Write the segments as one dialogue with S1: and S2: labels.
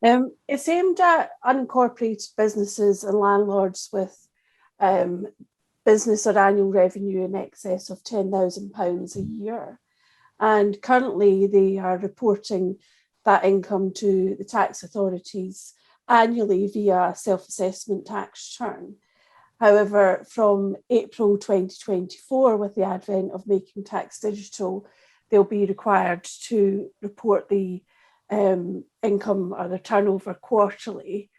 S1: It's aimed at unincorporated businesses and landlords with business or annual revenue in excess of £10,000 a year. And currently they are reporting that income to the tax authorities annually via a self-assessment tax return. However, from April 2024, with the advent of Making Tax Digital, they'll be required to report the income or the turnover quarterly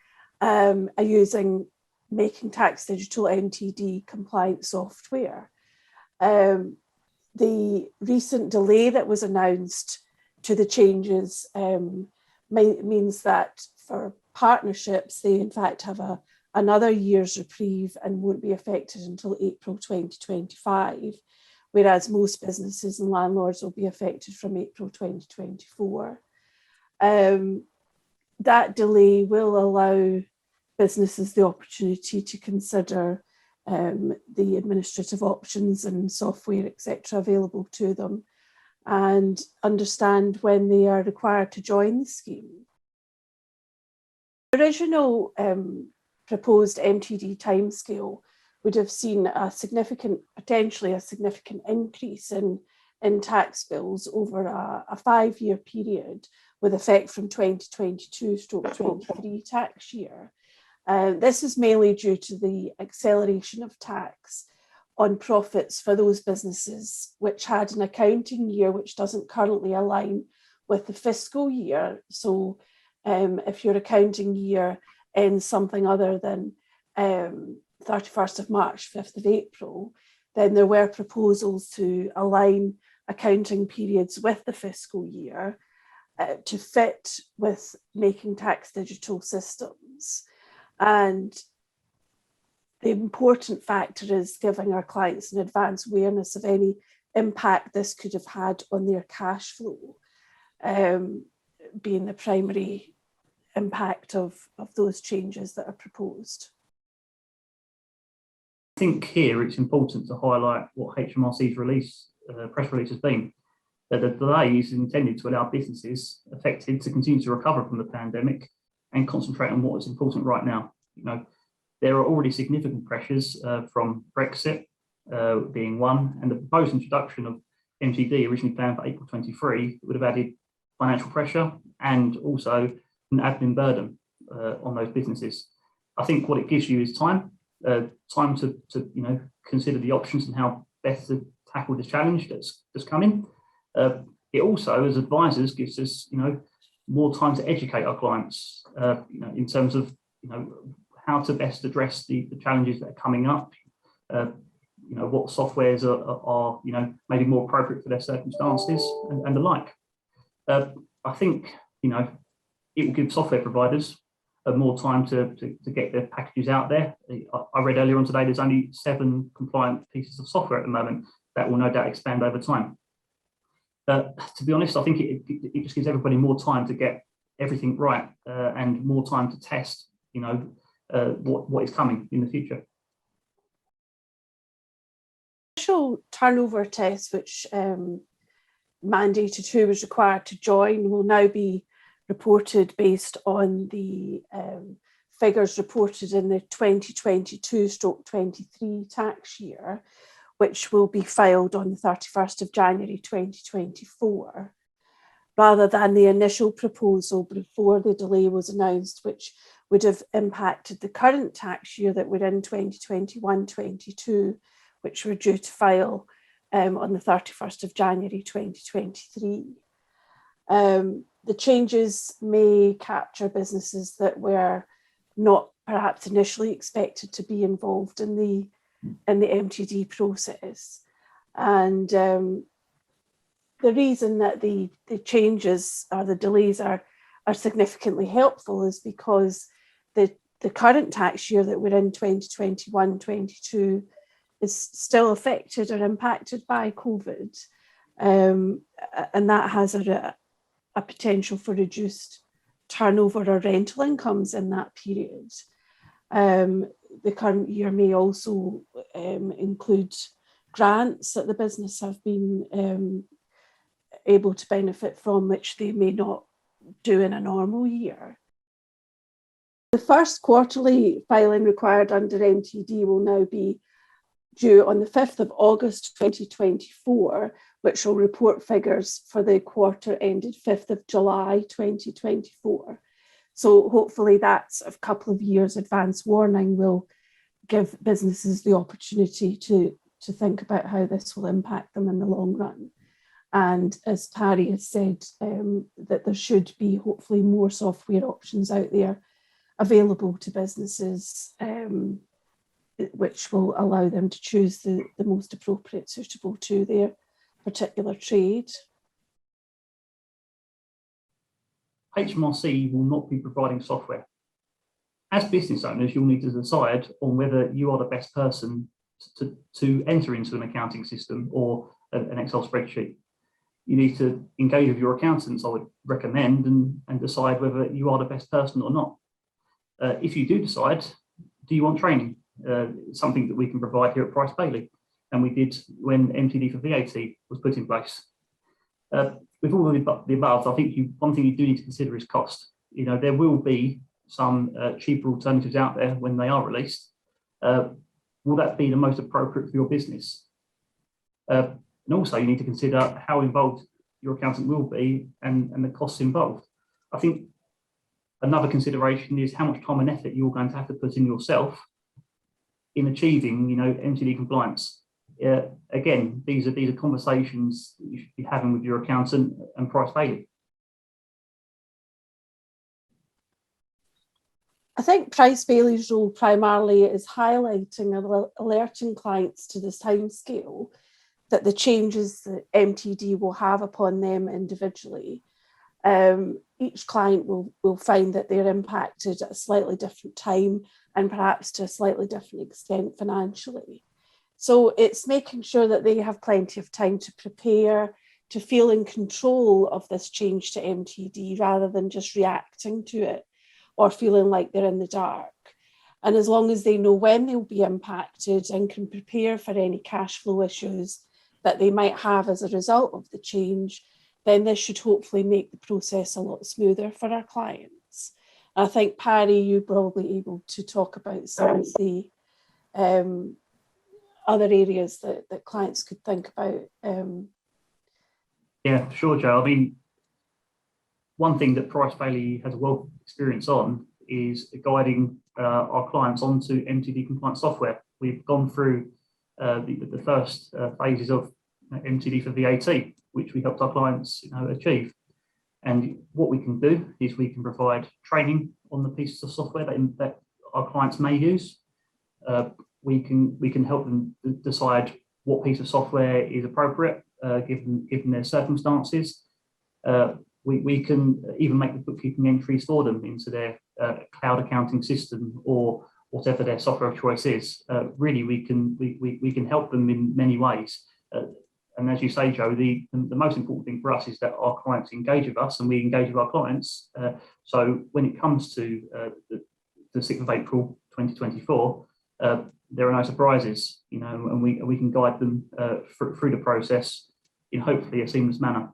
S1: using Making Tax Digital MTD compliant software. The recent delay that was announced to the changes means that for partnerships, they in fact have another year's reprieve and won't be affected until April 2025, whereas most businesses and landlords will be affected from April 2024. That delay will allow businesses the opportunity to consider the administrative options and software, etc., available to them, and understand when they are required to join the scheme. The original proposed MTD timescale would have seen potentially a significant increase in tax bills over a 5-year period with effect from 2022/23 tax year. This is mainly due to the acceleration of tax on profits for those businesses which had an accounting year which doesn't currently align with the fiscal year. So if your accounting year ends something other than 31st of March, 5th of April, then there were proposals to align accounting periods with the fiscal year to fit with Making Tax Digital systems. And the important factor is giving our clients an advance awareness of any impact this could have had on their cash flow, being the primary impact of those changes that are proposed.
S2: I think here it's important to highlight what HMRC's press release has been. That the delay is intended to allow businesses affected to continue to recover from the pandemic and concentrate on what is important right now. There are already significant pressures from Brexit being one, and the proposed introduction of MTD, originally planned for April 23, would have added financial pressure and also an admin burden on those businesses. I think what it gives you is time to consider the options and how best to tackle the challenge that's coming. It also, as advisors, gives us more time to educate our clients in terms of how to best address the challenges that are coming up. What softwares are maybe more appropriate for their circumstances and the like. I think it will give software providers more time to get their packages out there. I read earlier on today there's only 7 compliant pieces of software at the moment. That will no doubt expand over time. To be honest, I think it just gives everybody more time to get everything right and more time to test what is coming in the future.
S1: Initial turnover test, which mandated who was required to join, will now be reported based on the figures reported in the 2022/23 tax year, which will be filed on the 31st of January 2024, rather than the initial proposal before the delay was announced, which would have impacted the current tax year that we're in, 2021/22, which we're due to file on the 31st of January 2023. The changes may capture businesses that were not perhaps initially expected to be involved in the MTD process. And the reason that the changes or the delays are significantly helpful is because the current tax year that we're in, 2021/22, is still affected or impacted by COVID. And that has a potential for reduced turnover or rental incomes in that period. The current year may also include grants that the business have been able to benefit from, which they may not do in a normal year. The first quarterly filing required under MTD will now be due on the 5th of August 2024, which will report figures for the quarter ended 5th of July 2024. So hopefully that's a couple of years advance warning will give businesses the opportunity to think about how this will impact them in the long run. And as Parry has said, that there should be hopefully more software options out there available to businesses, which will allow them to choose the most appropriate, suitable to their particular trade.
S2: HMRC will not be providing software. As business owners, you'll need to decide on whether you are the best person to enter into an accounting system or an Excel spreadsheet. You need to engage with your accountants, I would recommend, and decide whether you are the best person or not. If you do decide, do you want training? Something that we can provide here at Price Bailey, and we did when MTD for VAT was put in place. With all of the above, I think one thing you do need to consider is cost. There will be some cheaper alternatives out there when they are released. Will that be the most appropriate for your business? And also you need to consider how involved your accountant will be and the costs involved. I think another consideration is how much time and effort you're going to have to put in yourself in achieving, MTD compliance. Again, these are conversations that you should be having with your accountant and Price Bailey.
S1: I think Price Bailey's role primarily is highlighting and alerting clients to this timescale that the changes that MTD will have upon them individually. Each client will find that they're impacted at a slightly different time and perhaps to a slightly different extent financially. So it's making sure that they have plenty of time to prepare, to feel in control of this change to MTD rather than just reacting to it or feeling like they're in the dark. And as long as they know when they'll be impacted and can prepare for any cash flow issues that they might have as a result of the change, then this should hopefully make the process a lot smoother for our clients. I think, Parry, you're probably able to talk about some of the other areas that clients could think about.
S2: Yeah, sure, Joe. I mean, one thing that Price Bailey has a wealth of experience on is guiding our clients onto MTD compliant software. We've gone through the first phases of MTD for VAT, which we helped our clients achieve. And what we can do is we can provide training on the pieces of software that our clients may use. We can help them decide what piece of software is appropriate given their circumstances. We can even make the bookkeeping entries for them into their cloud accounting system or whatever their software of choice is. Really, we can help them in many ways. And as you say, Joe, the most important thing for us is that our clients engage with us and we engage with our clients. So when it comes to the 6th of April 2024, there are no surprises, and we can guide them through the process in hopefully a seamless manner.